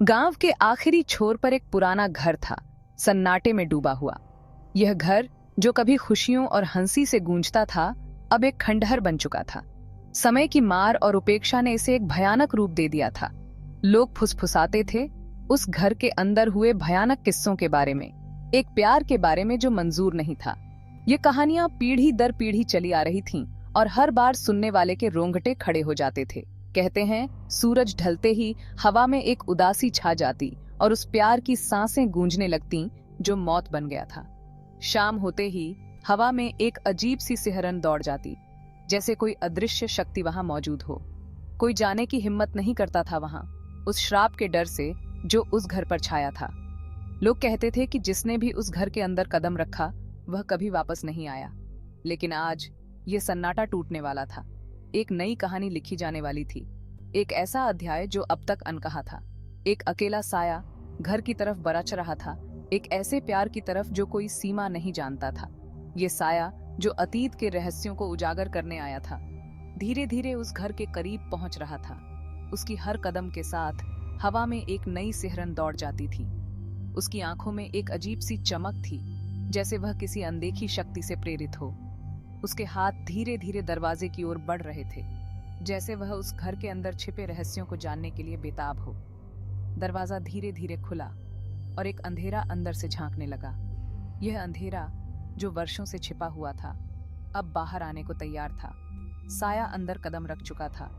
गांव के आखिरी छोर पर एक पुराना घर था, सन्नाटे में डूबा हुआ। यह घर, जो कभी खुशियों और हंसी से गूंजता था, अब एक खंडहर बन चुका था। समय की मार और उपेक्षा ने इसे एक भयानक रूप दे दिया था। लोग फुसफुसाते थे उस घर के अंदर हुए भयानक किस्सों के बारे में, एक प्यार के बारे में जो मंजूर नहीं था। ये कहानियां पीढ़ी दर पीढ़ी चली आ रही थीं और हर बार सुनने वाले के रोंगटे खड़े हो जाते थे। कहते हैं, सूरज ढलते ही हवा में एक उदासी छा जाती और उस प्यार की सांसें गूंजने लगती जो मौत बन गया था। शाम होते ही हवा में एक अजीब सी सिहरन दौड़ जाती, जैसे कोई अदृश्य शक्ति वहां मौजूद हो। कोई जाने की हिम्मत नहीं करता था वहां, उस श्राप के डर से जो उस घर पर छाया था। लोग कहते थे कि जिसने भी उस घर के अंदर कदम रखा वह कभी वापस नहीं आया। लेकिन आज ये सन्नाटा टूटने वाला था। एक नई कहानी लिखी जाने वाली थी, एक ऐसा अध्याय जो अब तक अनकहा था। एक अकेला साया घर की तरफ बरच रहा था, एक ऐसे प्यार की तरफ जो कोई सीमा नहीं जानता था। ये साया जो अतीत के रहस्यों को उजागर करने आया था, धीरे धीरे उस घर के करीब पहुंच रहा था। उसकी हर कदम के साथ हवा में एक नई सिहरन दौड़ जाती थी। उसकी आंखों में एक अजीब सी चमक थी, जैसे वह किसी अनदेखी शक्ति से प्रेरित हो। उसके हाथ धीरे धीरे दरवाजे की ओर बढ़ रहे थे, जैसे वह उस घर के अंदर छिपे रहस्यों को जानने के लिए बेताब हो। दरवाजा धीरे धीरे खुला और एक अंधेरा अंदर से झांकने लगा। यह अंधेरा, जो वर्षों से छिपा हुआ था, अब बाहर आने को तैयार था। साया अंदर कदम रख चुका था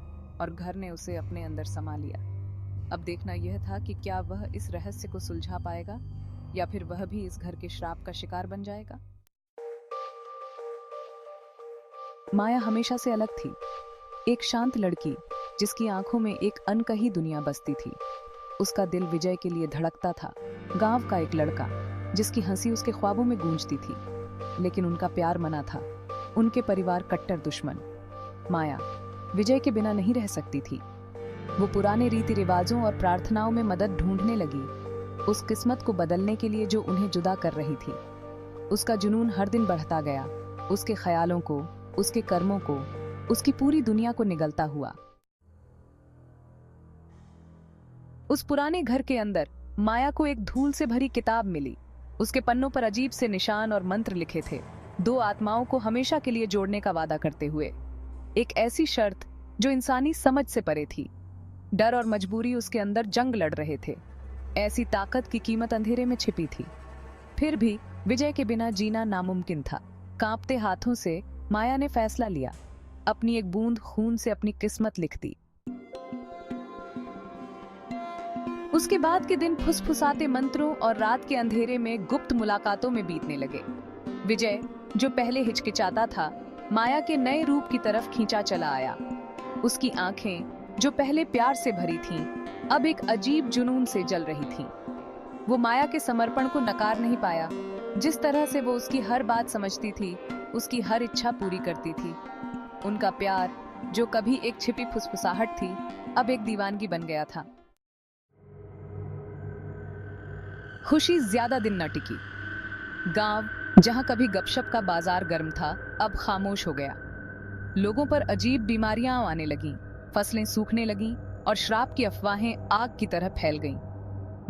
और घर ने उसे अपने अंदर समा लिया। अब देखना यह था कि क्या वह इस रहस्य को सुलझा पाएगा या फिर वह भी इस घर के श्राप का शिकार बन जाएगा। माया हमेशा से अलग थी, एक शांत लड़की जिसकी आंखों में एक अनकही दुनिया बसती थी। उसका दिल विजय के लिए धड़कता था, गांव का एक लड़का जिसकी हंसी उसके ख्वाबों में गूंजती थी। लेकिन उनका प्यार मना था, उनके परिवार कट्टर दुश्मन। माया विजय के बिना नहीं रह सकती थी। वो पुराने रीति रिवाजों और प्रार्थनाओं में मदद ढूंढने लगी, उस किस्मत को बदलने के लिए जो उन्हें जुदा कर रही थी। उसका जुनून हर दिन बढ़ता गया, उसके ख्यालों को, उसके कर्मों को, उसकी पूरी दुनिया को निगलता हुआ। उस पुराने घर के अंदर माया को एक धूल से भरी किताब मिली। उसके पन्नों पर अजीब से निशान और मंत्र लिखे थे, दो आत्माओं को हमेशा के लिए जोड़ने का वादा करते हुए। एक ऐसी शर्त जो इंसानी समझ से परे थी। डर और मजबूरी उसके अंदर जंग लड़ रहे थे। ऐसी ताकत की कीमत अंधेरे में छिपी थी। फिर भी विजय के बिना जीना नामुमकिन था। कांपते हाथों से माया ने फैसला लिया, अपनी एक बूंद खून से अपनी किस्मत लिख दी। उसके बाद के दिन फुसफुसाते मंत्रों और रात के अंधेरे में गुप्त मुलाकातों में बीतने लगे। विजय, जो पहले हिचकिचाता था, माया के नए रूप की तरफ खींचा चला आया। उसकी आंखें, जो पहले प्यार से भरी थीं, अब एक अजीब जुनून से जल रही थीं। वो माया के समर्पण को नकार नहीं पाया। जिस तरह से वो उसकी हर बात समझती थी, उसकी हर इच्छा पूरी करती थी। उनका प्यार, जो कभी एक छिपी फुसफुसाहट थी, अब एक दीवानगी बन गया था। खुशी ज्यादा दिन न टिकी। गांव, जहां कभी गपशप का बाजार गर्म था, अब खामोश हो गया। लोगों पर अजीब बीमारियां आने लगीं, फसलें सूखने लगीं और श्राप की अफवाहें आग की तरह फैल गईं।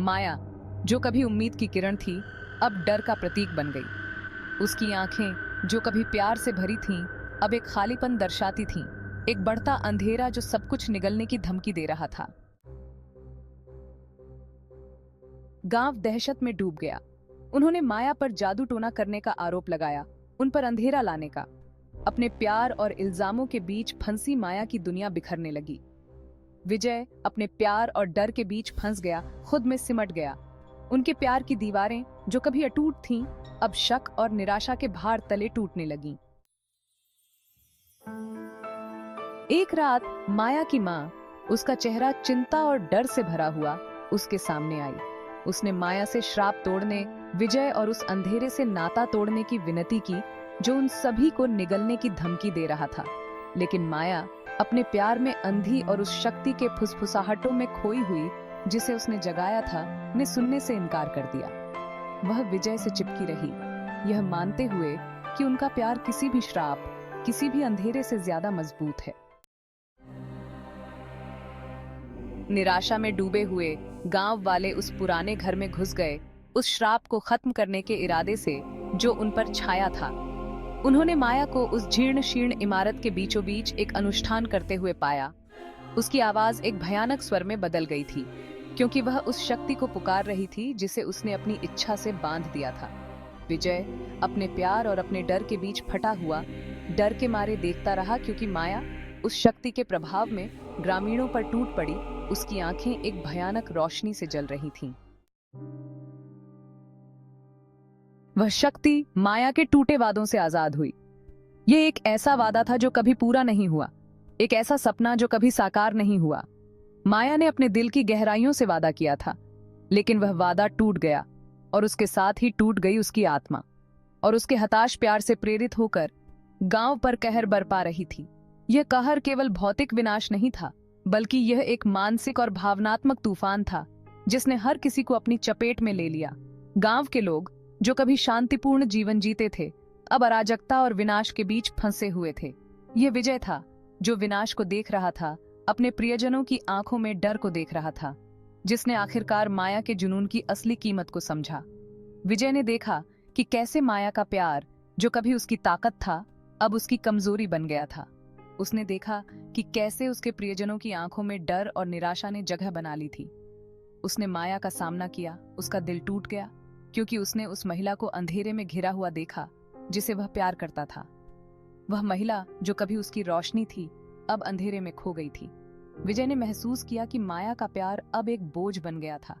माया, जो कभी उम्मीद की किरण थी, अब डर का प्रतीक बन गई। उसकी आंखें, जो कभी प्यार से भरी थीं, अब एक खालीपन दर्शाती थीं, एक बढ़ता अंधेरा जो सब कुछ निगलने की धमकी दे रहा था। गांव दहशत में डूब गया। उन्होंने माया पर जादू टोना करने का आरोप लगाया, उन पर अंधेरा लाने का। अपने प्यार और इल्जामों के बीच फंसी माया की दुनिया बिखरने लगी। विजय अपने प्यार और डर के बीच फंस गया, खुद में सिमट गया। उनके प्यार की दीवारें, जो कभी अटूट थीं, अब शक और निराशा के भार तले टूटने लगीं। एक रात माया की मां, उसका चेहरा चिंता और डर से भरा हुआ, उसके सामने आई। उसने माया से श्राप तोड़ने, विजय और उस अंधेरे से नाता तोड़ने की विनती की जो उन सभी को निगलने की धमकी दे रहा था। लेकिन माया अपने प्यार में अंधी और उस शक्ति के फुसफुसाहटों में खोई हुई जिसे उसने जगाया था, ने सुनने से इनकार कर दिया। वह विजय से चिपकी रही, यह मानते हुए कि उनका प्यार किसी भी श्राप, किसी भी अंधेरे से ज्यादा मजबूत है। निराशा में डूबे हुए गांव वाले उस पुराने घर में घुस गए, उस श्राप को खत्म करने के इरादे से जो उन पर छाया था। उन्होंने माया को उस जीर्ण शीर्ण इमारत के बीचों बीच एक अनुष्ठान करते हुए पाया। उसकी आवाज एक भयानक स्वर में बदल गई थी, क्योंकि वह उस शक्ति को पुकार रही थी जिसे उसने अपनी इच्छा से बांध दिया था। विजय अपने प्यार और अपने डर के बीच फटा हुआ डर के मारे देखता रहा, क्योंकि माया उस शक्ति के प्रभाव में ग्रामीणों पर टूट पड़ी। उसकी आंखें एक भयानक रोशनी से जल रही थीं। वह शक्ति माया के टूटे वादों से आजाद हुई। यह एक ऐसा वादा था जो कभी पूरा नहीं हुआ, एक ऐसा सपना जो कभी साकार नहीं हुआ। माया ने अपने दिल की गहराइयों से वादा किया था, लेकिन वह वादा टूट गया और उसके साथ ही टूट गई उसकी आत्मा। और उसके हताश प्यार से प्रेरित होकर गांव पर कहर बरपा रही थी। यह कहर केवल भौतिक विनाश नहीं था, बल्कि यह एक मानसिक और भावनात्मक तूफान था जिसने हर किसी को अपनी चपेट में ले लिया। गांव के लोग जो कभी शांतिपूर्ण जीवन जीते थे, अब अराजकता और विनाश के बीच फंसे हुए थे। यह विजय था जो विनाश को देख रहा था, अपने प्रियजनों की आंखों में डर को देख रहा था, जिसने आखिरकार माया के जुनून की असली कीमत को समझा। विजय ने देखा कि कैसे माया का प्यार, जो कभी उसकी ताकत था, अब उसकी कमजोरी बन गया था। उसने देखा कि कैसे उसके प्रियजनों की आंखों में डर और निराशा ने जगह बना ली थी। उसने माया का सामना किया, उसका दिल टूट गया, क्योंकि उसने उस महिला को अंधेरे में घिरा हुआ देखा जिसे वह प्यार करता था। वह महिला जो कभी उसकी रोशनी थी, अब अंधेरे में खो गई थी। विजय ने महसूस किया कि माया का प्यार अब एक बोझ बन गया था,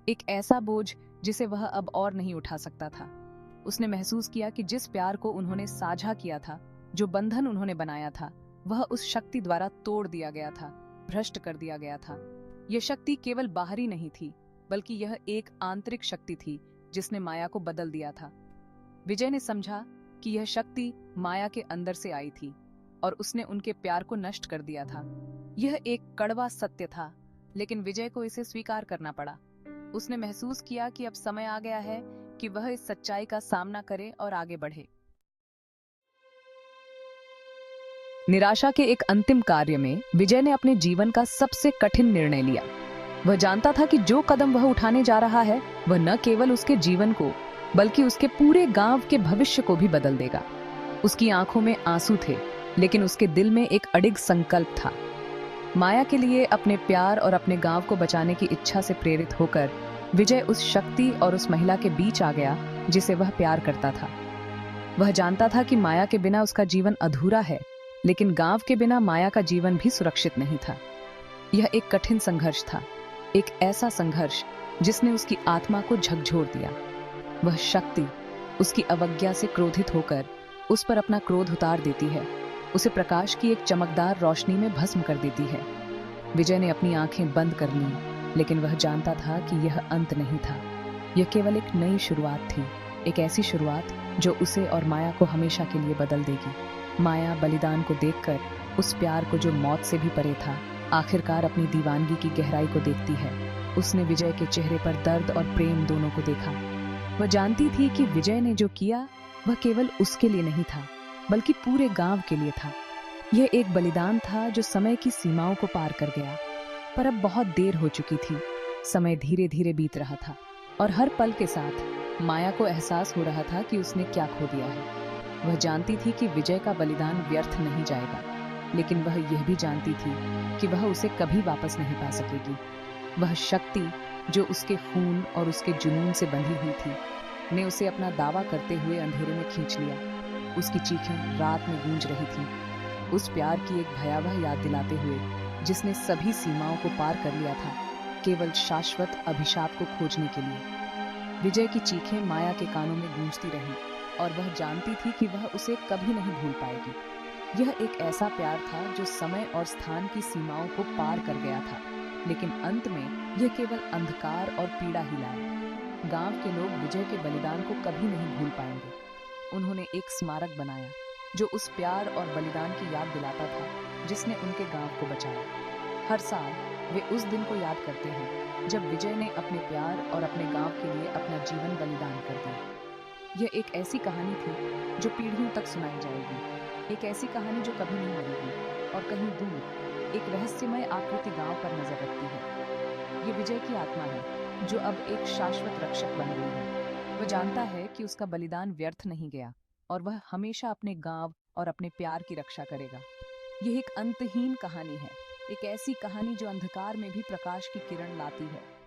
एक ऐसा बोझ जिसे वह अब और नहीं उठा सकता था। उसने महसूस किया कि जिस प्यार को उन्होंने साझा किया था, जो बंधन उन्होंने बनाया था, वह उस शक्ति द्वारा तोड़ दिया गया था, भ्रष्ट कर दिया गया था। यह शक्ति केवल बाहरी नहीं थी, बल्कि यह एक आंतरिक शक्ति थी जिसने माया को बदल दिया था। विजय ने समझा कि यह शक्ति माया के अंदर से आई थी और उसने उनके प्यार को नष्ट कर दिया था। यह एक कड़वा सत्य था, लेकिन विजय को इसे स्वीकार करना पड़ा। उसने महसूस किया कि अब समय आ गया है कि वह इस सच्चाई का सामना करे और आगे बढ़े। निराशा के एक अंतिम कार्य में विजय ने अपने जीवन का सबसे कठिन निर्णय लिया। वह जानता था कि जो कदम वह उठाने जा रहा है, वह न केवल उसके जीवन को, बल्कि उसके पूरे गांव के भविष्य को भी बदल देगा। उसकी आंखों में आंसू थे, लेकिन उसके दिल में एक अडिग संकल्प था। माया के लिए अपने प्यार और अपने गांव को बचाने की इच्छा से प्रेरित होकर विजय उस शक्ति और उस महिला के बीच आ गया जिसे वह प्यार करता था। वह जानता था कि माया के बिना उसका जीवन अधूरा है, लेकिन गांव के बिना माया का जीवन भी सुरक्षित नहीं था। यह एक कठिन संघर्ष था, एक ऐसा संघर्ष जिसने उसकी आत्मा को झकझोर दिया। वह शक्ति उसकी अवज्ञा से क्रोधित होकर उस पर अपना क्रोध उतार देती है, उसे प्रकाश की एक चमकदार रोशनी में भस्म कर देती है। विजय ने अपनी आंखें बंद कर लीं, लेकिन वह जानता था कि यह अंत नहीं था। यह केवल एक नई शुरुआत थी, एक ऐसी शुरुआत जो उसे और माया को हमेशा के लिए बदल देगी। माया बलिदान को देखकर, उस प्यार को जो मौत से भी परे था, आखिरकार अपनी दीवानगी की गहराई को देखती है। उसने विजय के चेहरे पर दर्द और प्रेम दोनों को देखा। वह जानती थी कि विजय ने जो किया वह केवल उसके लिए नहीं था, बल्कि पूरे गांव के लिए था। यह एक बलिदान था जो समय की सीमाओं को पार कर गया, पर अब बहुत देर हो चुकी थी। समय धीरे धीरे बीत रहा था और हर पल के साथ माया को एहसास हो रहा था कि उसने क्या खो दिया है। वह जानती थी कि विजय का बलिदान व्यर्थ नहीं जाएगा, लेकिन वह यह भी जानती थी कि वह उसे कभी वापस नहीं पा सकेगी। वह शक्ति जो उसके खून और उसके जुनून से बंधी हुई थी, ने उसे अपना दावा करते हुए अंधेरे में खींच लिया। उसकी चीखें रात में गूंज रही थीं, उस प्यार की एक भयावह याद दिलाते हुए जिसने सभी सीमाओं को पार कर लिया था, केवल शाश्वत अभिशाप को खोजने के लिए। विजय की चीखें माया के कानों में गूंजती रहीं और वह जानती थी कि वह उसे कभी नहीं भूल पाएगी। यह एक ऐसा प्यार था जो समय और स्थान की सीमाओं को पार कर गया था, लेकिन अंत में यह केवल अंधकार और पीड़ा ही लाया। गांव के लोग विजय के बलिदान को कभी नहीं भूल पाएंगे। उन्होंने एक स्मारक बनाया जो उस प्यार और बलिदान की याद दिलाता था जिसने उनके गांव को बचाया। हर साल वे उस दिन को याद करते हैं जब विजय ने अपने प्यार और अपने गांव के लिए अपना जीवन बलिदान कर दिया। यह एक ऐसी कहानी थी जो पीढ़ियों तक सुनाई जाएगी, एक ऐसी कहानी जो कभी नहीं मरेगी और कहीं दूर एक रहस्यमय आकृति गांव पर नजर रखती है। ये विजय की आत्मा है, जो अब एक शाश्वत रक्षक बन गई है। वह जानता है कि उसका बलिदान व्यर्थ नहीं गया और वह हमेशा अपने गांव और अपने प्यार की रक्षा करेगा। यह एक अंतहीन कहानी है, एक ऐसी कहानी जो अंधकार में भी प्रकाश की किरण लाती है।